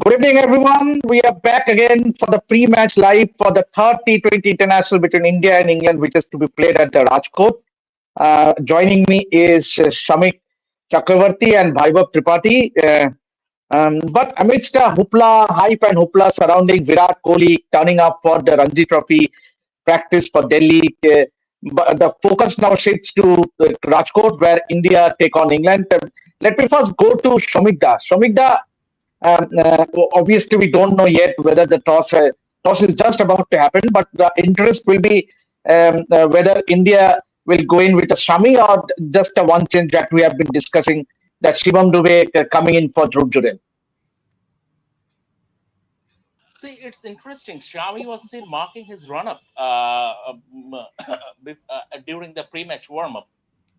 Good evening, everyone. We are back again for the pre-match live for the third T20 international between India and England, which is to be played at the Rajkot. Joining me is Shamik Chakravarti and Vaibhav Tripathi. But amidst the hype and hoopla surrounding Virat Kohli turning up for the Ranji Trophy practice for Delhi, but the focus now shifts to Rajkot, where India take on England. Let me first go to Shomikda. Shomikda, obviously, we don't know yet whether the toss is just about to happen, but the interest will be whether India will go in with a Shami or just a one change that we have been discussing, that Shivam Dube coming in for Dhruv Jurel. See, it's interesting. Shami was seen marking his run-up during the pre-match warm-up.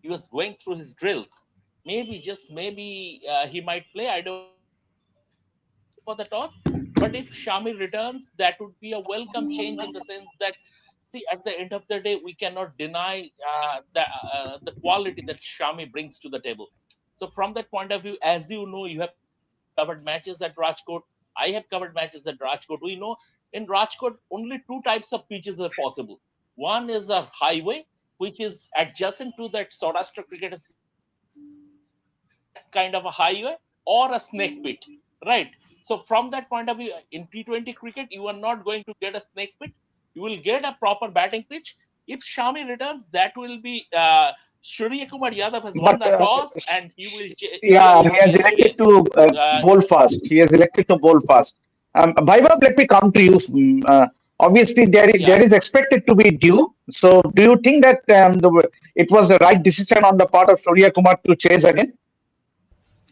He was going through his drills. Maybe he might play. I don't for the toss. But if Shami returns, that would be a welcome change in the sense that, see, at the end of the day, we cannot deny the quality that Shami brings to the table. So from that point of view, as you know, you have covered matches at Rajkot. I have covered matches at Rajkot. We know in Rajkot, only two types of pitches are possible. One is a highway, which is adjacent to that Saurashtra cricket kind of a highway, or a snake pit, right? So from that point of view, in T20 cricket, you are not going to get a snake pit. You will get a proper batting pitch. If Shami returns, that will be Surya Kumar Yadav has won the toss, and he will. He has elected to bowl fast. He has elected to bowl fast. Vaibhav, let me come to you. Obviously, there is expected to be dew. So, do you think that it was the right decision on the part of Surya Kumar to chase again?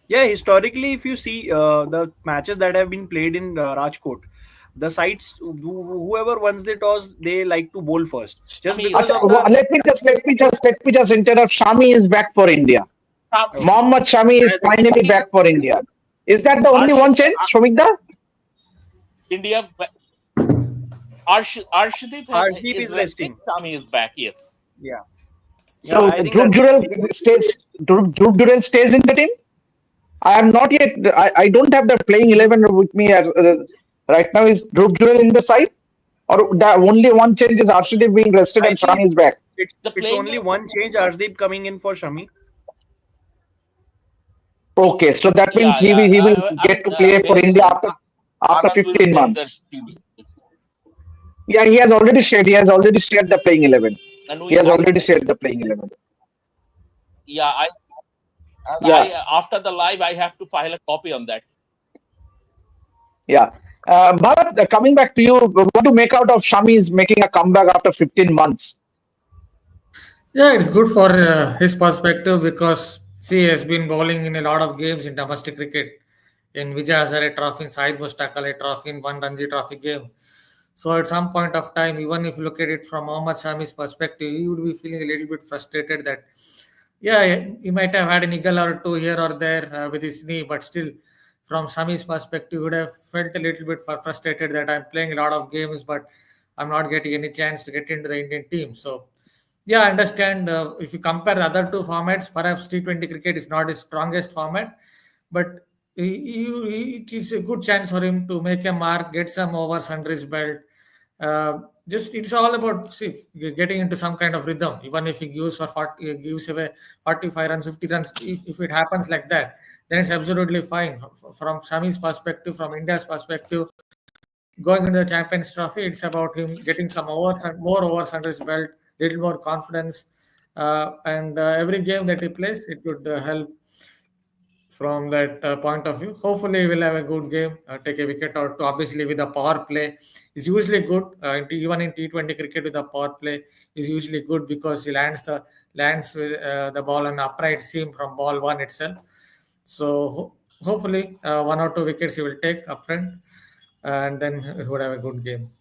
Yeah, historically, if you see the matches that have been played in Rajkot, the sides, whoever wins the toss, they like to bowl first. Just because of the... let me just interrupt. Shami is back for India. Mohammad Shami is finally back for India. Is that the only one change, Shomikda? India. Arshdeep is resting. Shami is back. Yes. Yeah. So Dhruv Jurel stays in the team. I am not yet. I don't have the playing 11 with me right now. Is Dhruv Jurel in the side, or the only one change is Arshdeep being rested and Shami is back? It's only one change. Arshdeep coming in for Shami. Okay, so that means he will get to play for India after 15 months. Yeah, he has already shared. He has already shared the playing 11. He has already shared the playing 11. Yeah, after the live, I have to file a copy on that. Yeah. Bharat, coming back to you, what to make out of Shami is making a comeback after 15 months? Yeah, it's good for his perspective because he has been bowling in a lot of games in domestic cricket, in Vijay Hazare Trophy, in Syed Mushtaq Ali Trophy, in one Ranji Trophy game. So at some point of time, even if you look at it from Mohammad Shami's perspective, he would be feeling a little bit frustrated that, yeah, he might have had a niggle or two here or there with his knee, but still, from Shami's perspective, he would have felt a little bit frustrated that I'm playing a lot of games, but I'm not getting any chance to get into the Indian team. So, yeah, I understand. If you compare the other two formats, perhaps T20 cricket is not his strongest format, but it is a good chance for him to make a mark, get some overs under his belt. It's all about getting into some kind of rhythm. Even if he gives away 45 runs, 50 runs, if it happens like that, then it's absolutely fine. From Shami's perspective, from India's perspective, going into the Champions Trophy, it's about him getting some overs and more overs under his belt, little more confidence, and every game that he plays, it would help from that point of view. Hopefully, we'll have a good game, take a wicket or two. Obviously, with the power play, is usually good. Even in T20 cricket, with the power play, is usually good because he lands with the ball on the upright seam from ball one itself. So hopefully, one or two wickets he will take up front, and then he would have a good game.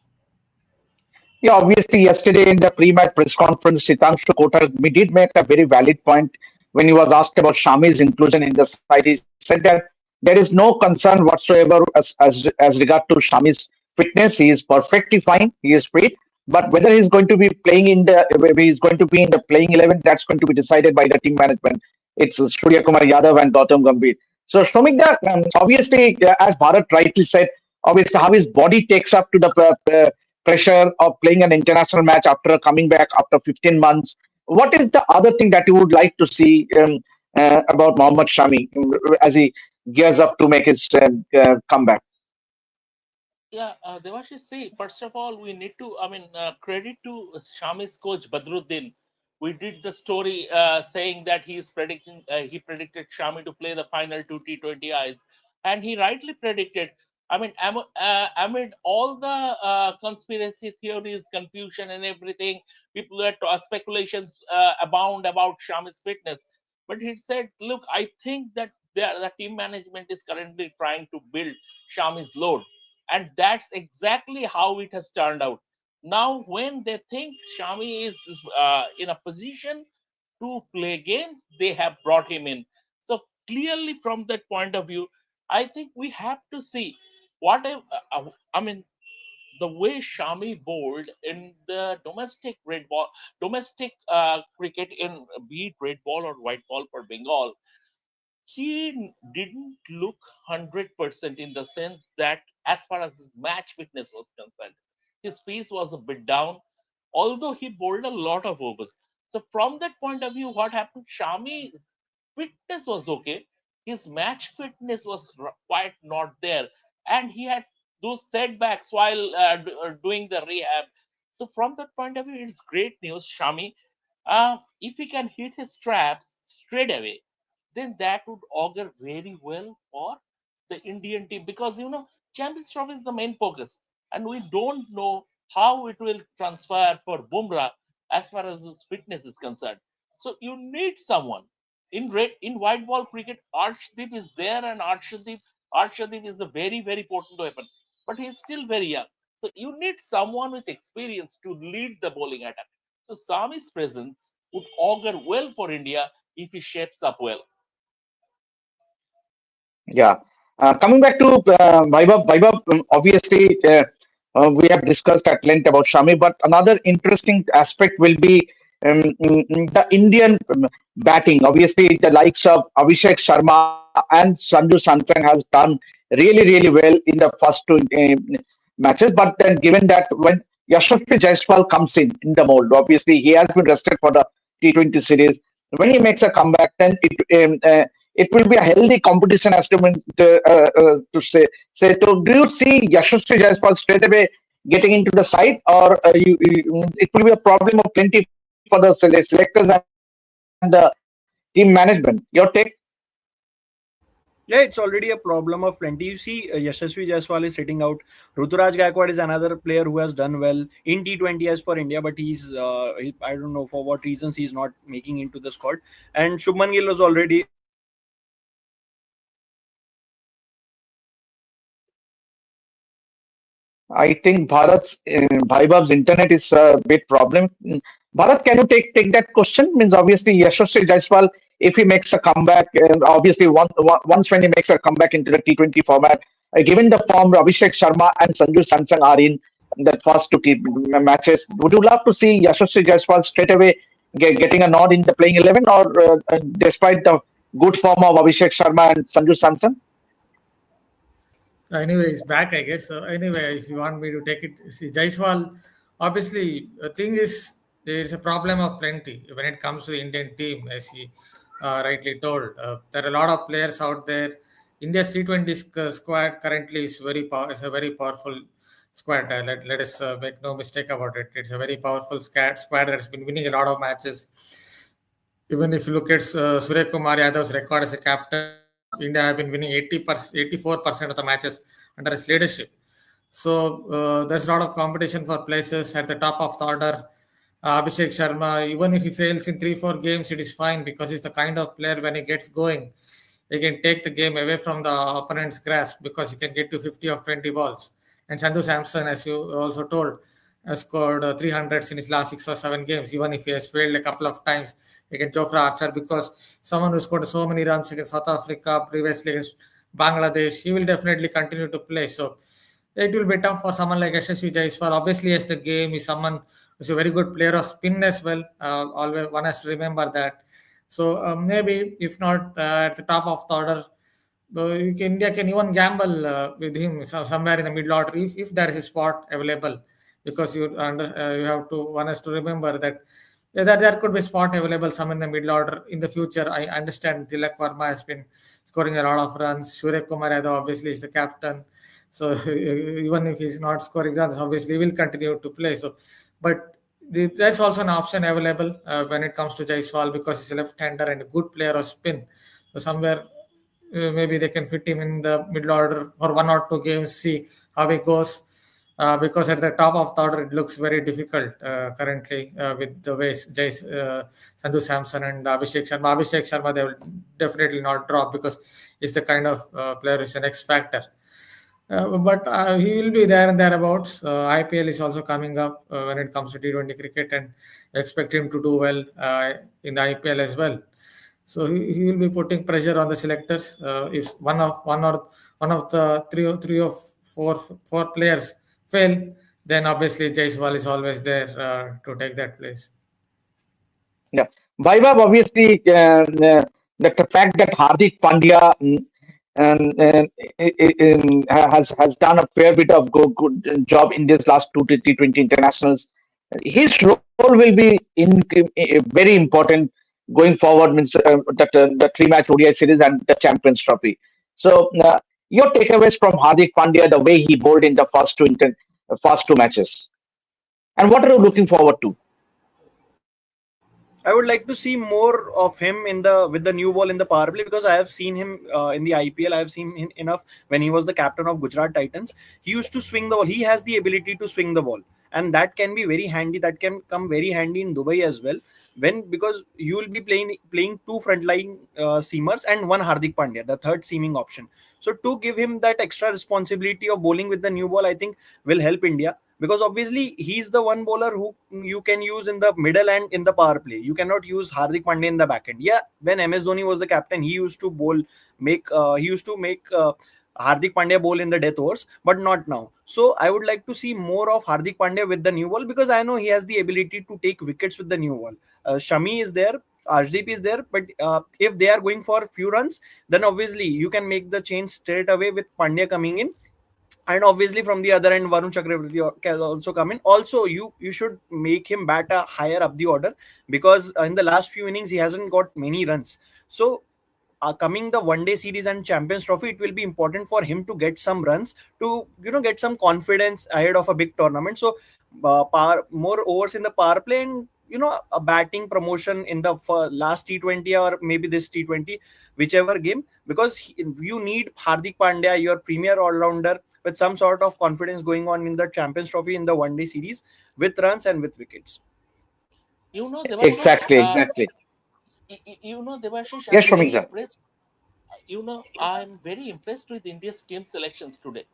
Yeah, obviously, yesterday in the pre-match press conference, Sitanshu Kothari did make a very valid point when he was asked about Shami's inclusion in the side. He said that there is no concern whatsoever as regard to Shami's fitness. He is perfectly fine. He is fit. But whether he's going to be playing in the playing 11, that's going to be decided by the team management. It's Surya Kumar Yadav and Gautam Gambhir. So Shomikda, obviously, as Bharat rightly said, obviously how his body takes up to the pressure of playing an international match after coming back after 15 months. What is the other thing that you would like to see about Mohammad Shami as he gears up to make his comeback? Yeah, Devashi, see, first of all, we need to, credit to Shami's coach Badruddin. We did the story saying that he predicted Shami to play the final two T20Is, and he rightly predicted. Amid all the conspiracy theories, confusion, and everything, people were speculations abound about Shami's fitness. But he said, "Look, I think that the team management is currently trying to build Shami's load." And that's exactly how it has turned out. Now, when they think Shami is in a position to play games, they have brought him in. So clearly, from that point of view, I think we have to see what I mean the way Shami bowled in the domestic cricket, in be it red ball or white ball for Bengal. He didn't look 100% in the sense that, as far as his match fitness was concerned, his pace was a bit down, although he bowled a lot of overs. So, from that point of view, what happened? Shami's fitness was okay, his match fitness was quite not there, and he had those setbacks while doing the rehab. So, from that point of view, it's great news, Shami. If he can hit his straps straight away, then that would augur very well for the Indian team, because Champions Trophy is the main focus, and we don't know how it will transpire for Bumrah as far as his fitness is concerned. So you need someone in white ball cricket. Arshdeep is there, and Arshdeep is a very potent weapon, but he's still very young. So you need someone with experience to lead the bowling attack. So Sami's presence would augur well for India if he shapes up well. Yeah. Coming back to Vaibhav, obviously we have discussed at length about Shami, but another interesting aspect will be the Indian batting. Obviously, the likes of Abhishek Sharma and Sanju Samson has done really well in the first two matches. But then, given that when Yashasvi Jaiswal comes in the mold, obviously he has been rested for the T20 series. When he makes a comeback, then it will be a healthy competition as to say. So, do you see Yashasvi Jaiswal straight away getting into the side, or it will be a problem of plenty for the selectors and the team management? Your take? Yeah, it's already a problem of plenty. You see, Yashasvi Jaiswal is sitting out. Ruturaj Gaikwad is another player who has done well in T20s for India, but I don't know for what reasons he's not making into the squad. And Shubman Gill was already I think Vaibhav's internet is a bit problem. Bharat, can you take that question? Means obviously Yashasvi Jaiswal, if he makes a comeback, obviously once when he makes a comeback into the T20 format, given the form Abhishek Sharma and Sanju Samson are in the first two matches, would you love to see Yashasvi Jaiswal straight away getting a nod in the playing 11, or despite the good form of Abhishek Sharma and Sanju Samson? Anyway, he's back, I guess. Anyway, if you want me to take it, see, Jaiswal, obviously, the thing is, there is a problem of plenty when it comes to the Indian team, as he rightly told. There are a lot of players out there. India's T20 squad currently is a very powerful squad. Let us make no mistake about it. It's a very powerful squad that has been winning a lot of matches. Even if you look at Surya Kumar Yadav's record as a captain, India have been winning 84% of the matches under his leadership. So there's a lot of competition for places at the top of the order. Abhishek Sharma, even if he fails in 3-4 games, it is fine because he's the kind of player when he gets going, he can take the game away from the opponent's grasp because he can get to 50 of 20 balls. And Sanju Samson, as you also told, has scored 300s in his last 6 or 7 games. Even if he has failed a couple of times against Jofra Archer, because someone who scored so many runs against South Africa, previously against Bangladesh, he will definitely continue to play. So it will be tough for someone like Yashasvi Jaiswal. Obviously, as the game is someone who's a very good player of spin as well. Always one has to remember that. So maybe if not at the top of the order, India can even gamble with him somewhere in the middle order if there is a spot available, because you have to one has to remember that that there could be spot available some in the middle order in the future. I understand Tilak Verma has been scoring a lot of runs. Surya Kumar Yadav obviously is the captain, so even if he's not scoring runs, obviously he will continue to play. So, but there's also an option available when it comes to Jaiswal, because he's a left-hander and a good player of spin. So somewhere maybe they can fit him in the middle order for 1 or 2 games, see how he goes. Because at the top of the order, it looks very difficult currently with the way Sandhu Samson and Abhishek Sharma. Abhishek Sharma, they will definitely not drop because he's the kind of player who's an X factor. But he will be there and thereabouts. IPL is also coming up when it comes to T20 cricket, and expect him to do well in the IPL as well. So he will be putting pressure on the selectors. If one of the three or four players fail, then obviously Jaiswal is always there to take that place. Yeah. Vaibhav, obviously, the fact that Hardik Pandya has done a fair bit of good job in this last two T20 internationals. His role will be very important going forward. Means the three-match ODI series and the Champions Trophy. So, your takeaways from Hardik Pandya, the way he bowled in the first two matches, and what are you looking forward to? I would like to see more of him in the with the new ball in the power play, because I have seen him in the IPL. I have seen him enough when he was the captain of Gujarat Titans. He used to swing the ball. He has the ability to swing the ball, and that can be very handy. That can come very handy in Dubai as well. When because you will be playing two frontline seamers and one Hardik Pandya, the third seaming option. So to give him that extra responsibility of bowling with the new ball, I think will help India, because obviously he's the one bowler who you can use in the middle and in the power play. You cannot use Hardik Pandya in the back end. Yeah, when MS Dhoni was the captain, he used to make Hardik Pandya bowl in the death overs, but not now. So I would like to see more of Hardik Pandya with the new ball, because I know he has the ability to take wickets with the new ball. Shami is there, Arshdeep is there, but if they are going for few runs, then obviously you can make the change straight away with Pandya coming in. And obviously from the other end, Varun Chakravarti can also come in. Also, you should make him bat a higher up the order, because in the last few innings he hasn't got many runs. So coming the one day series and Champions Trophy, it will be important for him to get some runs, to get some confidence ahead of a big tournament. So more overs in the power play, and a batting promotion in the last T20 or maybe this T20, whichever game, because you need Hardik Pandya, your premier all-rounder, with some sort of confidence going on in the Champions Trophy in the one day series, with runs and with wickets. Devashish, Exactly. Devashish, Yes, I'm very Shramik. impressed. I'm very impressed with India's team selections today.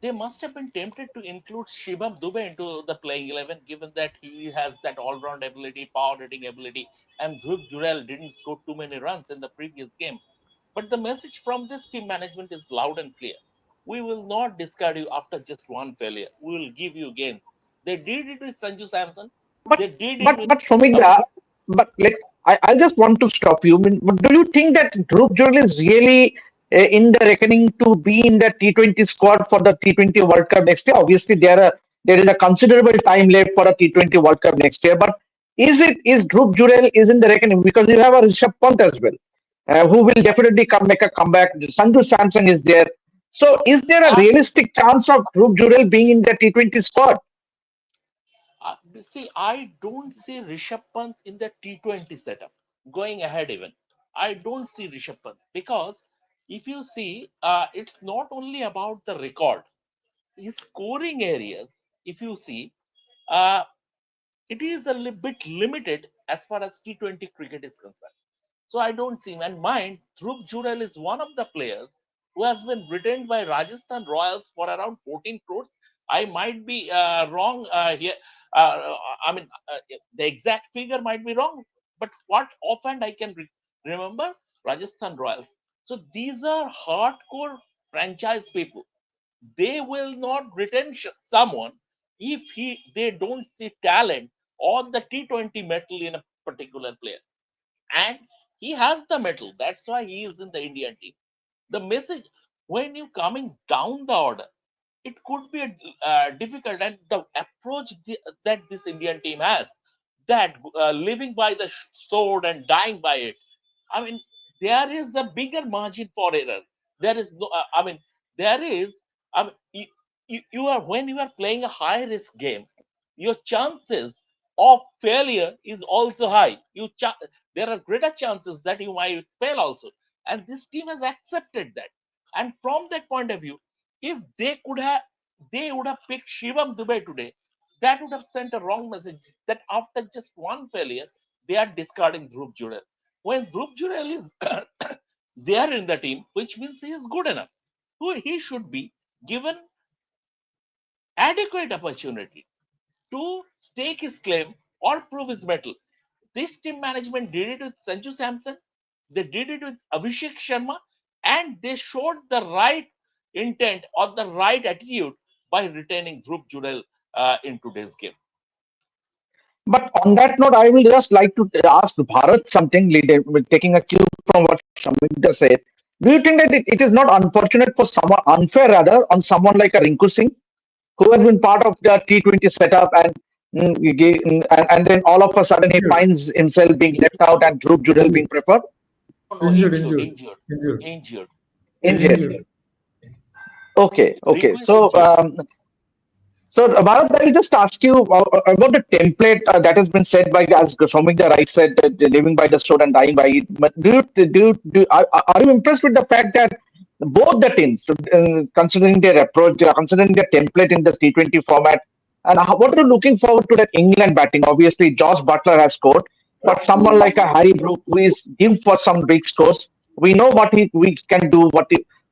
They must have been tempted to include Shivam Dubey into the playing 11, given that he has that all-round ability, power hitting ability, and Dhruv Jurel didn't score too many runs in the previous game. But the message from this team management is loud and clear. We will not discard you after just one failure. We will give you games. They did it with Sanju Samson. But They did it but with but Shomikda, but like I just want to stop you. I mean, but do you think that Dhruv Jurel is really in the reckoning to be in the T20 squad for the T20 World Cup next year? Obviously, there is a considerable time left for a T20 World Cup next year. But is Dhruv Jurel is in the reckoning, because you have a Rishabh Pant as well, who will definitely come make a comeback. Sanju Samson is there. So, is there a I realistic chance of Dhruv Jurel being in the T20 squad? see. I don't see Rishabh Pant in the T20 setup going ahead. Even I don't see Rishabh Pant, because if you see, it's not only about the record. His scoring areas, if you see, uh, it is a bit limited as far as T20 cricket is concerned. So I don't see. And mind, Dhruv Jurel is one of the players who has been retained by Rajasthan Royals for around 14 crores. I might be wrong here. I mean, the exact figure might be wrong, but what offhand I can remember, Rajasthan Royals. So these are hardcore franchise people. They will not retain someone if they don't see talent or the T20 metal in a particular player. And he has the metal. That's why he is in the Indian team. The message when you coming down the order, it could be difficult, and the approach that this Indian team has, that living by the sword and dying by it. I mean, there is a bigger margin for error. There is no. I mean, there is. I mean, you are when you are playing a high risk game, your chances of failure is also high. There are greater chances that you might fail also, and this team has accepted that. And from that point of view, if they would have picked Shivam Dubey today, that would have sent a wrong message that after just one failure, they are discarding Dhruv Jurel. When Dhruv Jurel is there in the team, which means he is good enough. So he should be given adequate opportunity to stake his claim or prove his mettle. This team management did it with Sanju Samson, they did it with Abhishek Sharma, and they showed the right intent or the right attitude by retaining Dhruv Jurel in today's game. But on that note, I will just like to ask Bharat something, taking a cue from what Shamik said. Do you think that it is not unfortunate for someone, unfair rather, on someone like a Rinku Singh, who has been part of the T20 setup, and and then all of a sudden he Injured, finds himself being left out and Dhruv Jurel injured, being preferred? No, no, injured, injured, injured, injured, injured. injured. He's Injured. injured. Okay, okay. Rinku is injured. So, Bharat, I will just ask you about the template that has been said by, as Soumik the right said, that living by the sword and dying by it. But are you impressed with the fact that both the teams, considering their approach, considering their template in the T20 format, and what are you looking forward to that England batting? Obviously, Josh Butler has scored, but someone like a Harry Brook who is due for some big scores, we know we can do,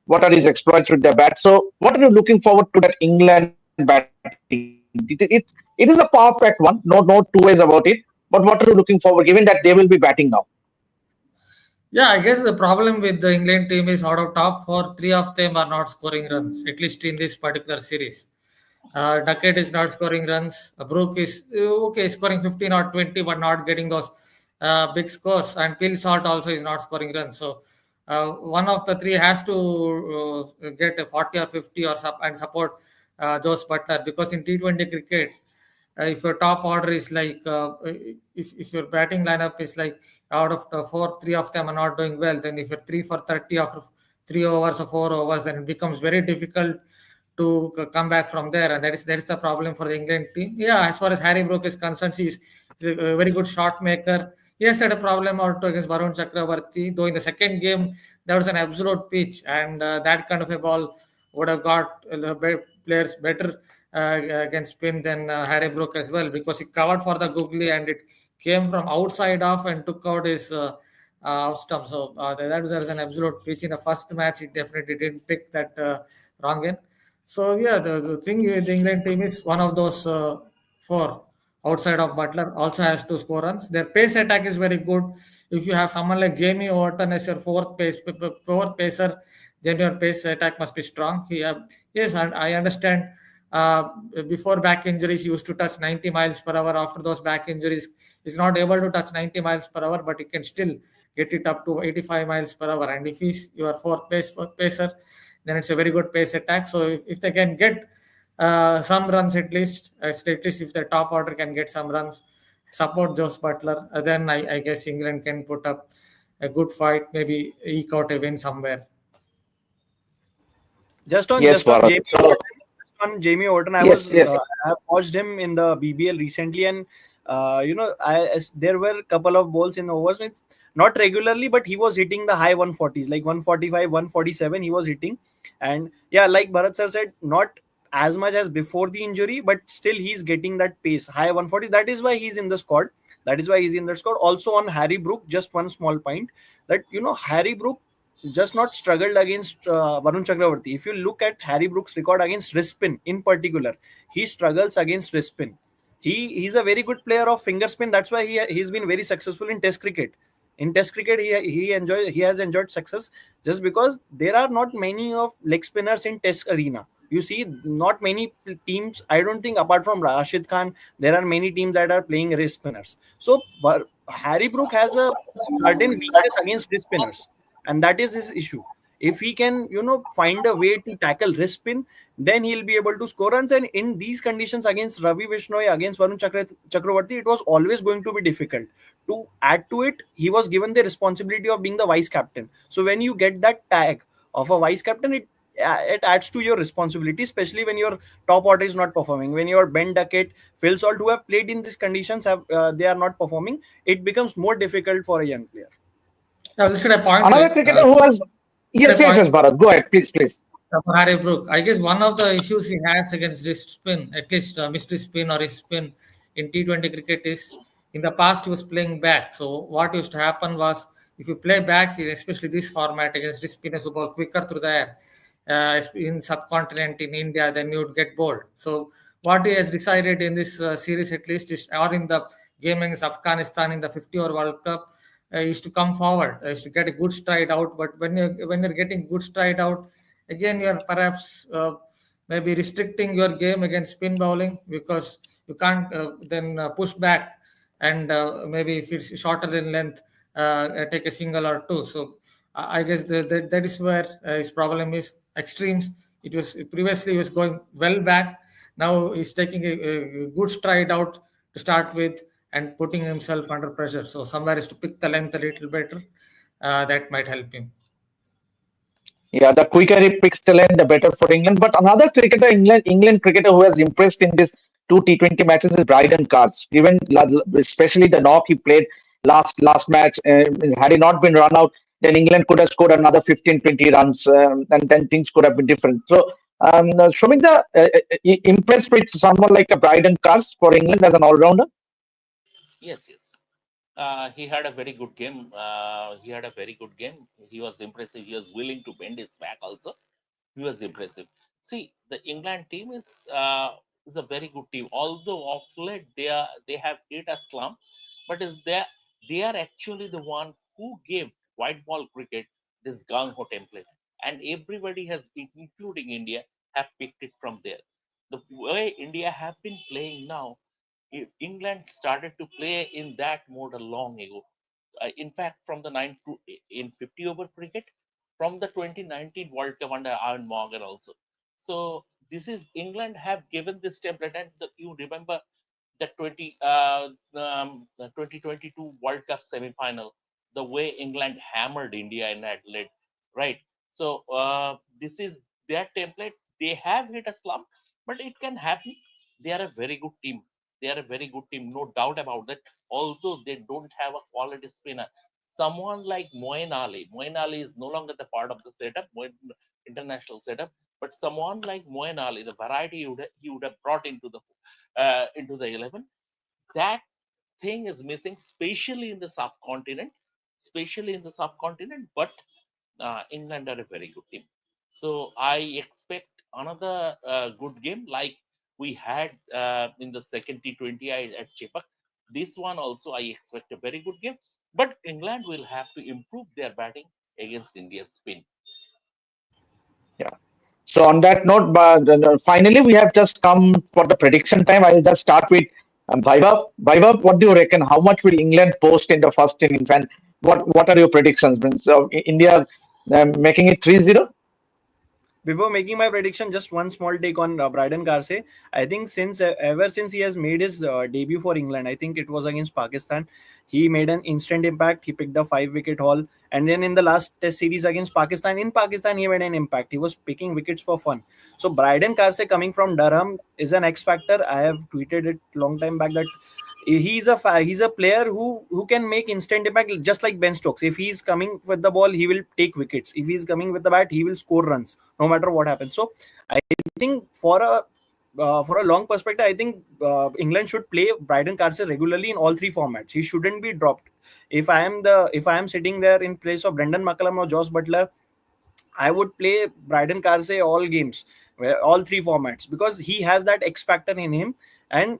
what are his exploits with the bat. So, what are you looking forward to that England batting? It is a perfect one, no two ways about it. But what are you looking forward, given that they will be batting now? Yeah, I guess the problem with the England team is out of top four, three of them are not scoring runs, at least in this particular series. Duckett is not scoring runs. Brook is okay, scoring 15 or 20, but not getting those big scores. And Phil Salt also is not scoring runs. So one of the three has to get a 40 or 50 and support Josh Butler, because in T20 cricket, if your top order is like if your batting lineup is like out of the four, three of them are not doing well, then if you're 3 for 30 after 3 overs or 4 overs, then it becomes very difficult to come back from there, and that is the problem for the England team. Yeah, as far as Harry Brook is concerned, he's a very good shot maker. He has had a problem or two against Varun Chakravarti, though in the second game there was an absolute pitch, and that kind of a ball would have got players better against spin than Harry Brook as well, because he covered for the googly and it came from outside off and took out his stump. So that was an absolute pitch in the first match. It definitely didn't pick that wrong end. So yeah, the thing with the England team is one of those four outside of Butler also has to score runs. Their pace attack is very good. If you have someone like Jamie Orton as your fourth pacer, then your pace attack must be strong. Yes, and I understand. Uh, Before back injuries, he used to touch 90 miles per hour. After those back injuries, he's not able to touch 90 miles per hour, but he can still get it up to 85 miles per hour. And if he's your fourth pacer, then it's a very good pace attack. So if they can get some runs at least if the top order can get some runs, support Josh Butler, then I guess England can put up a good fight, maybe eke out a win somewhere. Just on Yes, Bharat. Jamie Orton, Yes, yes. I have watched him in the BBL recently, and there were a couple of balls in the overs, with not regularly, but he was hitting the high 140s, like 145, 147. He was hitting, and yeah, like Bharat sir said, not as much as before the injury, but still he's getting that pace, high 140. That is why he's in the squad. That is why he's in the squad. Also on Harry Brook, just one small point, that Harry Brook just not struggled against Varun Chakravarti. If you look at Harry Brook's record against wrist spin in particular, he struggles against wrist spin. He's a very good player of finger spin. That's why he's been very successful in Test cricket. In Test cricket, he has enjoyed success just because there are not many of leg spinners in Test arena. You see, not many teams. I don't think apart from Rashid Khan, there are many teams that are playing wrist spinners. So, but Harry Brook has a certain weakness against wrist spinners, and that is his issue. If he can, find a way to tackle wrist spin, then he'll be able to score runs. And in these conditions against Ravi Vishnoy, against Varun Chakravarti, it was always going to be difficult. To add to it, he was given the responsibility of being the vice captain. So when you get that tag of a vice captain, it adds to your responsibility, especially when your top order is not performing. When your Ben Duckett, Phil Salt, who have played in these conditions, they are not performing, it becomes more difficult for a young player. This is a point to Another it. cricketer who has, yes, yes, yes, Bharat, go ahead, please, please. For Harry Brook, I guess one of the issues he has against this spin, at least mystery spin or his spin in T20 cricket, is in the past he was playing back. So what used to happen was, if you play back, especially this format against this spinners who ball quicker through the air, in subcontinent in India, then you would get bowled. So what he has decided in this series, at least, is, or in the game against Afghanistan in the 50-over World Cup, is to come forward, is to get a good stride out. But when you're getting good stride out, again you're perhaps maybe restricting your game against spin bowling, because you can't then push back, and maybe if it's shorter in length, take a single or two. So I guess that is where his problem is. Extremes, it was previously he was going well back, now he's taking a good stride out to start with and putting himself under pressure. So somewhere is to pick the length a little better, that might help him. Yeah, the quicker he picks the lane, the better for England. But another cricketer, England cricketer who has impressed in this two T20 matches is Bryden Cards. Given especially the knock he played last match, had he not been run out, then England could have scored another 15, 20 runs, and then things could have been different. So, showing the impressed with someone like a Bryden Cards for England as an all-rounder. Yes, yes. He had a very good game. He had a very good game. He was impressive. He was willing to bend his back also. He was impressive. See, the England team is a very good team. Although of late they have hit a slump, but is they are actually the one who gave white ball cricket this gung ho template, and everybody has, including India, have picked it from there. The way India have been playing now, England started to play in that mode a long ago. In fact, from the in 50 over cricket, from the 2019 World Cup under Iron Morgan also. So this is England have given this template, and you remember the 2022 World Cup semi-final, the way England hammered India in Adelaide, right? So this is their template. They have hit a slump, but it can happen. They are a very good team. They are a very good team, no doubt about that. Although they don't have a quality spinner, someone like Moeen Ali is no longer the part of the setup, international setup, but someone like Moeen Ali, the variety he would have brought into the 11, that thing is missing, especially in the subcontinent, But England are a very good team, so I expect another good game like we had in the second T20I at Chepak. This one also I expect a very good game, but England will have to improve their batting against India's spin. Yeah. So on that note, but finally we have just come for the prediction time. I'll just start with Vaibhav. Vaibhav, what do you reckon? How much will England post in the first innings, and what are your predictions? So India making it 3-0. Before making my prediction, just one small take on Bryden Garsey. I think ever since he has made his debut for England, I think it was against Pakistan, he made an instant impact. He picked a 5-wicket haul, and then in the last Test series against Pakistan, he made an impact. He was picking wickets for fun. So Bryden Garsey coming from Durham is an X factor. I have tweeted it long time back that he's a player who can make instant impact, just like Ben Stokes. If he's coming with the ball, he will take wickets. If he's coming with the bat, he will score runs no matter what happens. So I think for a long perspective, I think England should play Bryden Carson regularly in all three formats. He shouldn't be dropped. If I am sitting there in place of Brendan McCullum or Josh Butler, I would play Bryden Carsey all games, all three formats, because he has that X factor in him, and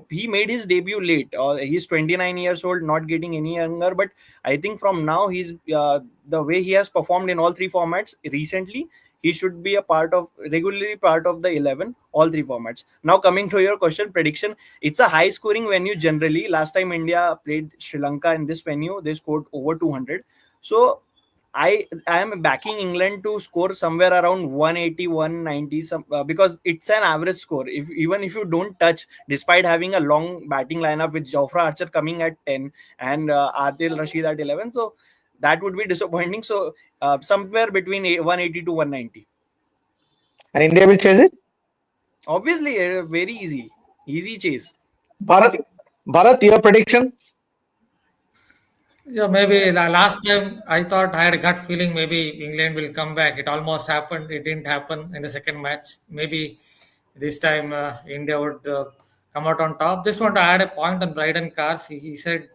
he made his debut late. He's 29 years old, not getting any younger. But I think from now, he's the way he has performed in all three formats recently, he should be a regularly part of the 11, all three formats. Now coming to your question, prediction, it's a high scoring venue generally. Last time India played Sri Lanka in this venue, they scored over 200. So I am backing England to score somewhere around 180, 190, because it's an average score. If even if you don't touch, despite having a long batting lineup with Jofra Archer coming at 10 and Adil Rashid at 11, so that would be disappointing. So somewhere between 180 to 190. And India will chase it. Obviously, very easy chase. Bharat, Bharat, your prediction? Yeah, maybe last time I thought I had a gut feeling maybe England will come back. It almost happened. It didn't happen in the second match. Maybe this time India would come out on top. Just want to add a point on Bryden Cars. He said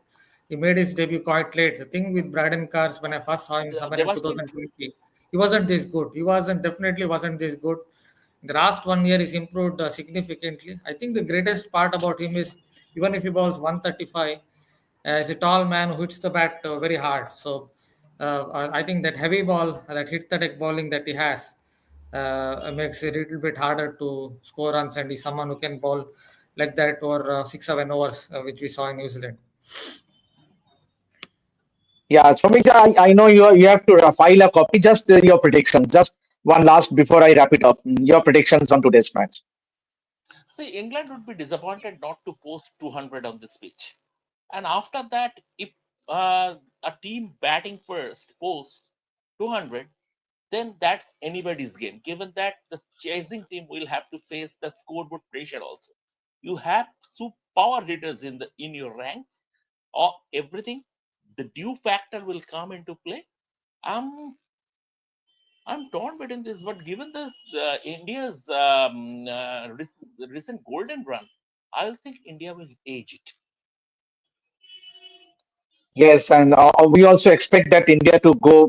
he made his debut quite late. The thing with Bryden Cars, when I first saw him somewhere in Devashish, 2020, he wasn't this good. He definitely wasn't this good. The last 1 year, he's improved significantly. I think the greatest part about him is even if he bowls 135, he's a tall man who hits the bat very hard. So I think that heavy ball, that hit the deck bowling that he has, makes it a little bit harder to score runs. And he's someone who can bowl like that over 6 7 overs, which we saw in New Zealand. Yeah, Somita, I know you have to file a copy. Just your prediction. Just one last before I wrap it up. Your predictions on today's match. see, England would be disappointed not to post 200 on this pitch. And after that, if a team batting first posts 200, then that's anybody's game. Given that the chasing team will have to face the scoreboard pressure also. You have power hitters in your ranks, or everything. The due factor will come into play. I'm I'm torn between this, but given India's recent golden run, I think India will age it. Yes, and we also expect that India to go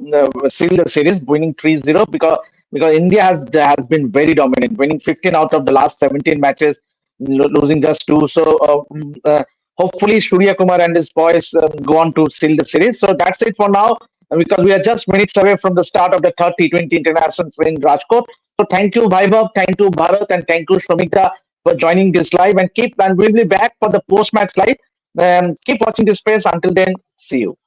seal the series, winning 3-0 because India has been very dominant, winning 15 out of the last 17 matches, losing just two. So hopefully Surya Kumar and his boys go on to seal the series. So that's it for now, because we are just minutes away from the start of the third T20 international in Rajkot. So thank you, Vaibhav, thank you, Bharat, and thank you, Shramika, for joining this live. And we'll be back for the post-match live. Keep watching this space. Until then, see you.